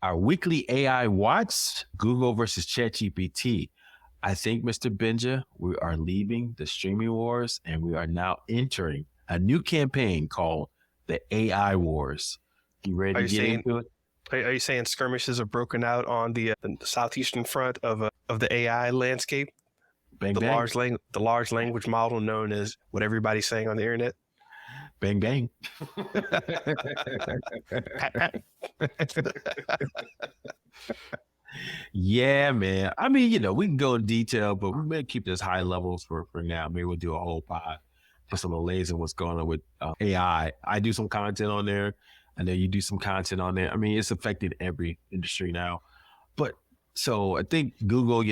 our weekly AI watch, Google versus ChatGPT. I think, Mr. Benja, we are leaving the streaming wars and we are now entering a new campaign called the AI Wars. You ready Are to you get saying into it? are you saying skirmishes are broken out on the southeastern front of the AI landscape? Bang, bang, The large language model known as what everybody's saying on the internet. bang, bang. Pat, pat. Yeah, man. I mean, we can go in detail, but we may keep this high levels for now. Maybe we'll do a whole pod just on the layers of what's going on with AI. I do some content on there. I know you do some content on there. I mean, it's affected every industry now. But so I think Google,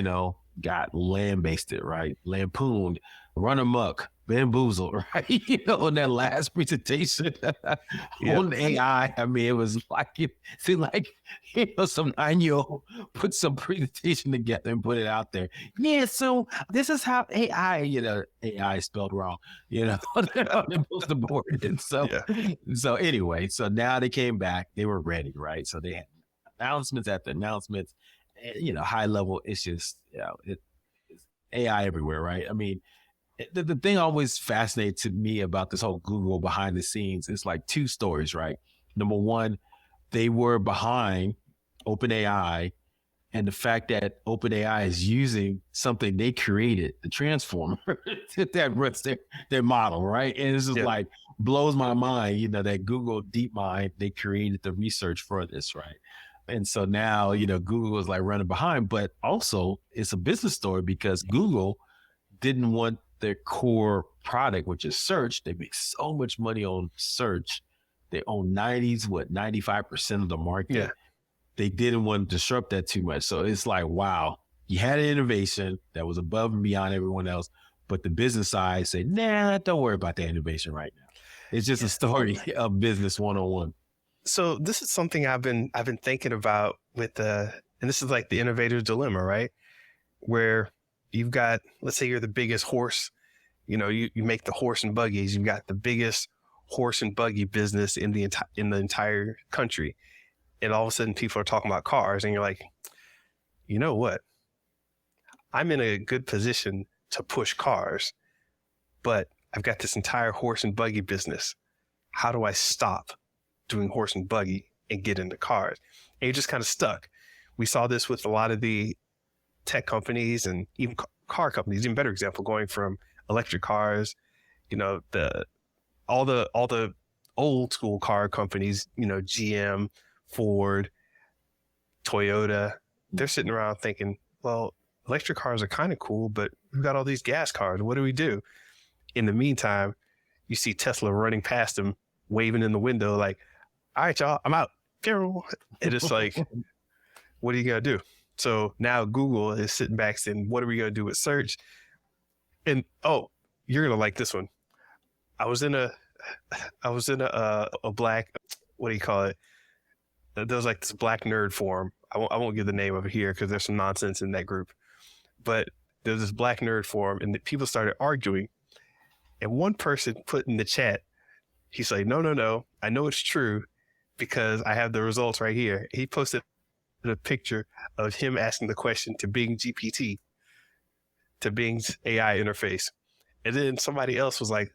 got lambasted, right? Lampooned, run amok, bamboozled, right? In that last presentation on AI. I mean, it was like, it seemed like, some 9-year-old put some presentation together and put it out there. Yeah, so this is how AI is spelled wrong, on the poster board. And so anyway, so now they came back, they were ready, right? So they had announcements after announcements. High level, it's just, it's AI everywhere, right? I mean, the thing always fascinates me about this whole Google behind the scenes is like two stories, right? Number one, they were behind OpenAI, and the fact that OpenAI is using something they created, the transformer, that runs their model, right? And it's just like blows my mind, that Google DeepMind, they created the research for this, right? And so now, Google is like running behind, but also it's a business story because Google didn't want their core product, which is search. They make so much money on search. They own 95% of the market. Yeah. They didn't want to disrupt that too much. So it's like, wow, you had an innovation that was above and beyond everyone else, but the business side said, nah, don't worry about that innovation right now. It's just a story of business 101. So this is something I've been thinking about with and this is like the innovator's dilemma, right? Where you've got, let's say you're the biggest horse, you make the horse and buggies. You've got the biggest horse and buggy business in the entire country. And all of a sudden people are talking about cars and you're like, you know what? I'm in a good position to push cars, but I've got this entire horse and buggy business. How do I stop doing horse and buggy and get into cars? And you're just kind of stuck. We saw this with a lot of the tech companies and even car companies. Even better example, going from electric cars, all the old school car companies, GM, Ford, Toyota, they're sitting around thinking, well, electric cars are kind of cool, but we've got all these gas cars. What do we do? In the meantime, you see Tesla running past them, waving in the window like, all right, y'all, I'm out. And it's like, what are you going to do? So now Google is sitting back saying, what are we going to do with search? And, oh, you're going to like this one. I was in a black, what do you call it? There was like this black nerd forum. I won't give the name of it here because there's some nonsense in that group. But there's this black nerd forum and the people started arguing. And one person put in the chat, he's like, no, I know it's true because I have the results right here. He posted a picture of him asking the question to Bing GPT, to Bing's AI interface. And then somebody else was like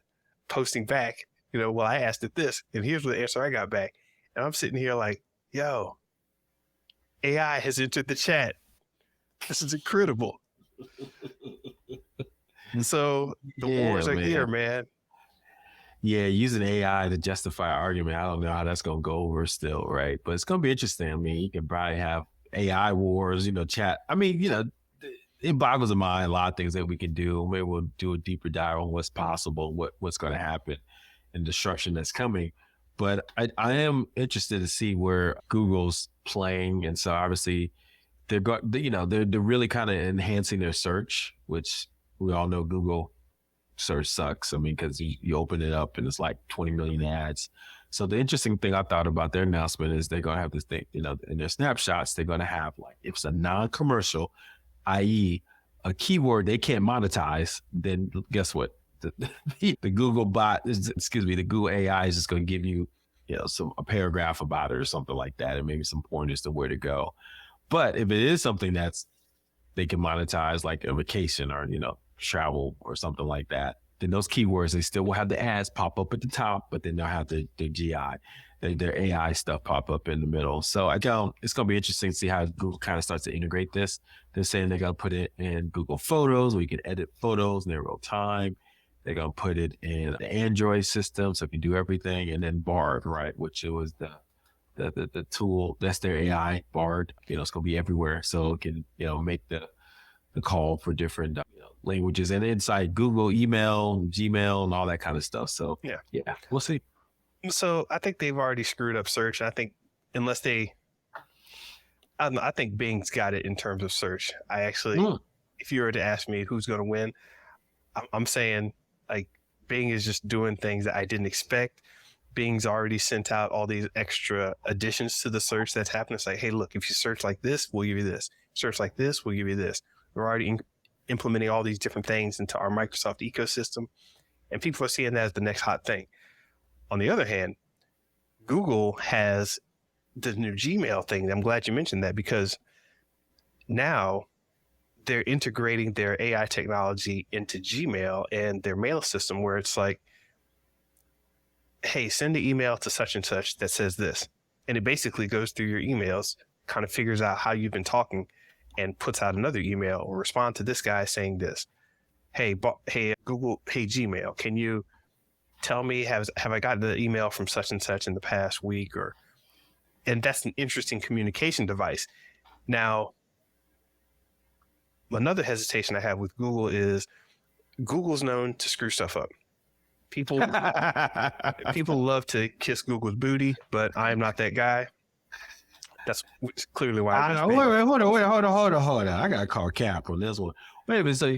posting back, well, I asked it this, and here's the answer I got back. And I'm sitting here like, yo, AI has entered the chat. This is incredible. And so the wars are here, man. Yeah, using AI to justify an argument, I don't know how that's going to go over still, right? But it's going to be interesting. I mean, you can probably have AI wars, chat. I mean, it boggles the mind a lot of things that we can do. Maybe we'll do a deeper dive on what's possible, what's going to happen, and destruction that's coming. But I am interested to see where Google's playing, and so obviously they're really kind of enhancing their search, which we all know Google search sucks. I mean, because you open it up and it's like 20 million ads. So the interesting thing I thought about their announcement is they're going to have this thing, in their snapshots, they're going to have like, if it's a non-commercial, i.e. a keyword they can't monetize, then guess what? The Google bot, the Google AI is just going to give you a paragraph about it or something like that, and maybe some pointers to where to go. But if it is something that's they can monetize, like a vacation or travel or something like that, then those keywords, they still will have the ads pop up at the top, but then they'll have the GI, their AI stuff pop up in the middle. So it's going to be interesting to see how Google kind of starts to integrate this. They're saying they're going to put it in Google Photos where you can edit photos in real time. They're going to put it in the Android system, so you can do everything. And then Bard, right, which it was the tool, that's their AI, Bard. It's going to be everywhere. So it can, make the call for different languages and inside Google, email, Gmail, and all that kind of stuff. So yeah, we'll see. So I think they've already screwed up search. I think unless I think Bing's got it in terms of search. I actually, if you were to ask me who's going to win, I'm saying like Bing is just doing things that I didn't expect. Bing's already sent out all these extra additions to the search that's happening. It's like, hey, look, if you search like this, we'll give you this. Search like this, we'll give you this. We're already implementing all these different things into our Microsoft ecosystem, and people are seeing that as the next hot thing. On the other hand, Google has the new Gmail thing. I'm glad you mentioned that, because now they're integrating their AI technology into Gmail and their mail system, where it's like, hey, send an email to such and such that says this. And it basically goes through your emails, kind of figures out how you've been talking, and puts out another email or respond to this guy saying this. Hey, Google, hey, Gmail, can you tell me, have I gotten the email from such and such in the past week? And that's an interesting communication device. Now, another hesitation I have with Google is Google's known to screw stuff up. People love to kiss Google's booty, but I am not that guy. That's clearly why. Hold on. I got to call Cap on this one. Wait a minute. So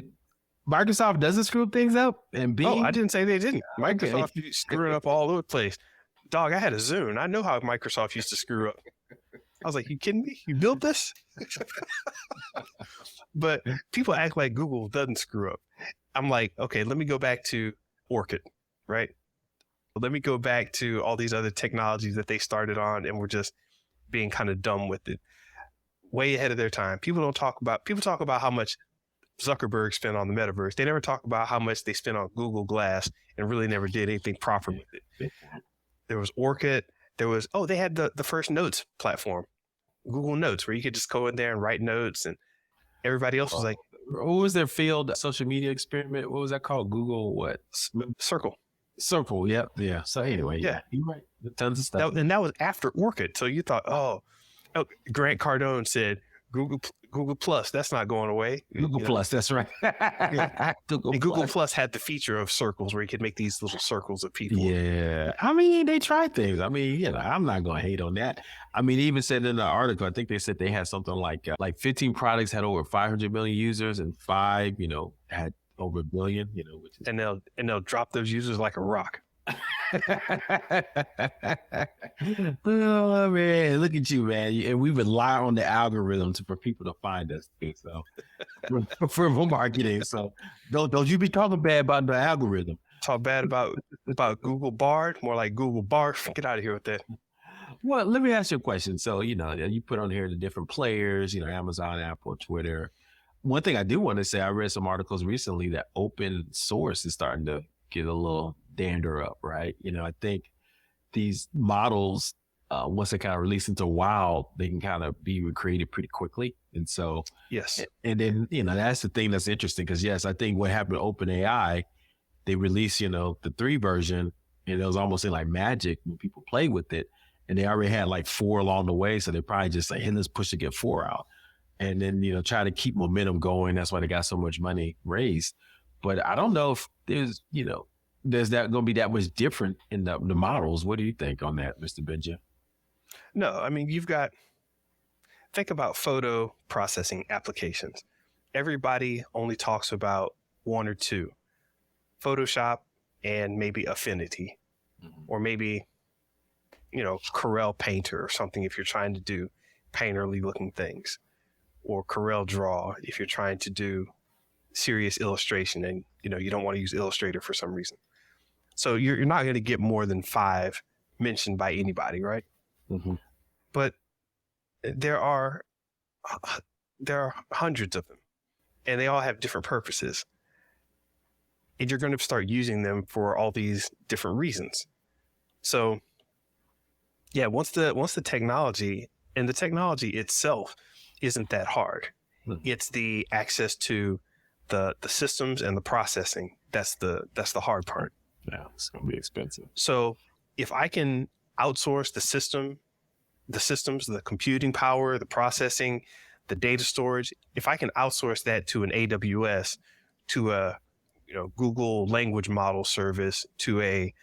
Microsoft doesn't screw things up? And Bing? Oh, I didn't say they didn't. Microsoft screwing up all over the place. Dog, I had a Zune. I know how Microsoft used to screw up. I was like, you kidding me? You built this? But people act like Google doesn't screw up. I'm like, okay, let me go back to Orchid, right? Let me go back to all these other technologies that they started on and were just being kind of dumb with it. Way ahead of their time. People talk about how much Zuckerberg spent on the metaverse. They never talk about how much they spent on Google Glass and really never did anything proper with it. There was Orchid. They had the first notes platform, Google Notes, where you could just go in there and write notes, and everybody else was like, what was their failed social media experiment? What was that called? Google what? Circle. Yep. Yeah. So anyway, yeah, you're right. Tons of stuff. And that was after Orchid. So you thought, oh, Grant Cardone said Google Plus, that's not going away. Google Plus, that's right. Yeah. Google Plus had the feature of circles where you could make these little circles of people. Yeah. I mean, they tried things. I mean, I'm not going to hate on that. I mean, even said in the article, I think they said they had something like 15 products had over 500 million users, and 5, had over 1 billion, which is... and they'll drop those users like a rock. Oh man, look at you, man. And we rely on the algorithm for people to find us. So for marketing. So don't you be talking bad about the algorithm. Talk bad about Google Bard, more like Google Barf. Get out of here with that. Well, let me ask you a question. So, you put on here the different players, Amazon, Apple, Twitter. One thing I do want to say, I read some articles recently that open source is starting to get a little dander up, right? I think these models, once they kind of release into wild, they can kind of be recreated pretty quickly. And so, yes. And then, that's the thing that's interesting, because yes, I think what happened to OpenAI, they released, the 3 version, and it was almost like magic when people play with it. And they already had like 4 along the way. So they probably just like, hey, let's push to get 4 out. And then, try to keep momentum going. That's why they got so much money raised. But I don't know if there's that going to be that much different in the models. What do you think on that, Mr. Benja? No, I mean, think about photo processing applications. Everybody only talks about 1 or 2, Photoshop and maybe Affinity, or maybe, Corel Painter or something if you're trying to do painterly looking things, or Corel Draw if you're trying to do serious illustration and, you don't want to use Illustrator for some reason. So you're not going to get more than 5 mentioned by anybody, right? Mm-hmm. But there are hundreds of them, and they all have different purposes. And you're going to start using them for all these different reasons. So, yeah, once the technology, and the technology itself isn't that hard. Mm-hmm. It's the access to the systems and the processing that's the hard part. Yeah, it's gonna be expensive. So if I can outsource the systems, the computing power, the processing, the data storage, if I can outsource that to an AWS, to a Google language model service, to a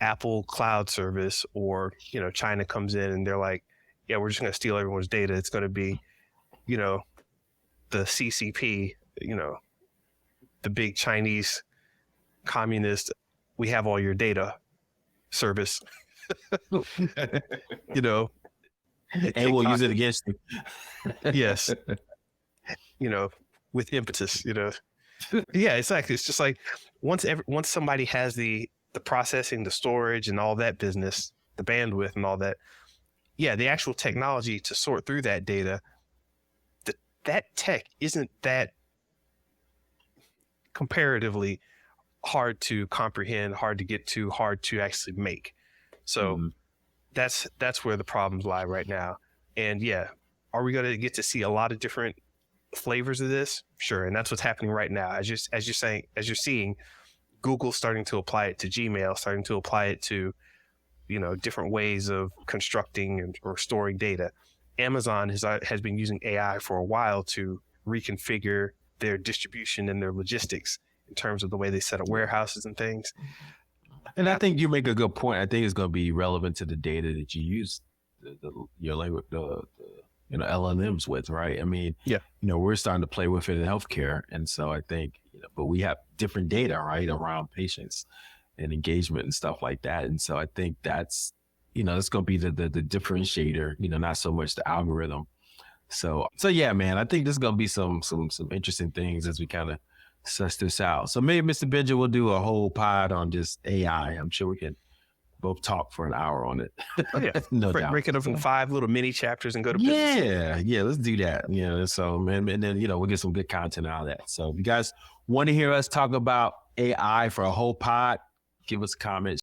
Apple cloud service, or China comes in and they're like, yeah, we're just going to steal everyone's data. It's going to be the CCP, the big Chinese communist, we have all your data service. And we'll use it against you. Yes. With impetus, Yeah, exactly. It's just like once somebody has the processing, the storage, and all that business, the bandwidth and all that, yeah, the actual technology to sort through that data, that tech isn't that comparatively hard to comprehend, hard to get to, hard to actually make. So that's where the problems lie right now. And yeah, are we going to get to see a lot of different flavors of this? Sure. And that's what's happening right now. As you're seeing Google starting to apply it to Gmail, starting to apply it to, different ways of constructing or storing data. Amazon has been using AI for a while to reconfigure their distribution and their logistics in terms of the way they set up warehouses and things. And I think you make a good point. I think it's going to be relevant to the data that you use your language, LLMs with, right? I mean, yeah, we're starting to play with it in healthcare, and so I think, but we have different data, right, around patients and engagement and stuff like that, and so I think that's, that's going to be the differentiator, not so much the algorithm. So yeah, man, I think there's going to be some interesting things as we kind of suss this out. So maybe Mr. Benja will do a whole pod on just AI. I'm sure we can both talk for an hour on it. Oh, yeah. No doubt. Break it up in 5 little mini chapters and go to business. Yeah, let's do that. So and then we'll get some good content out of that. So if you guys want to hear us talk about AI for a whole pod, give us a comment.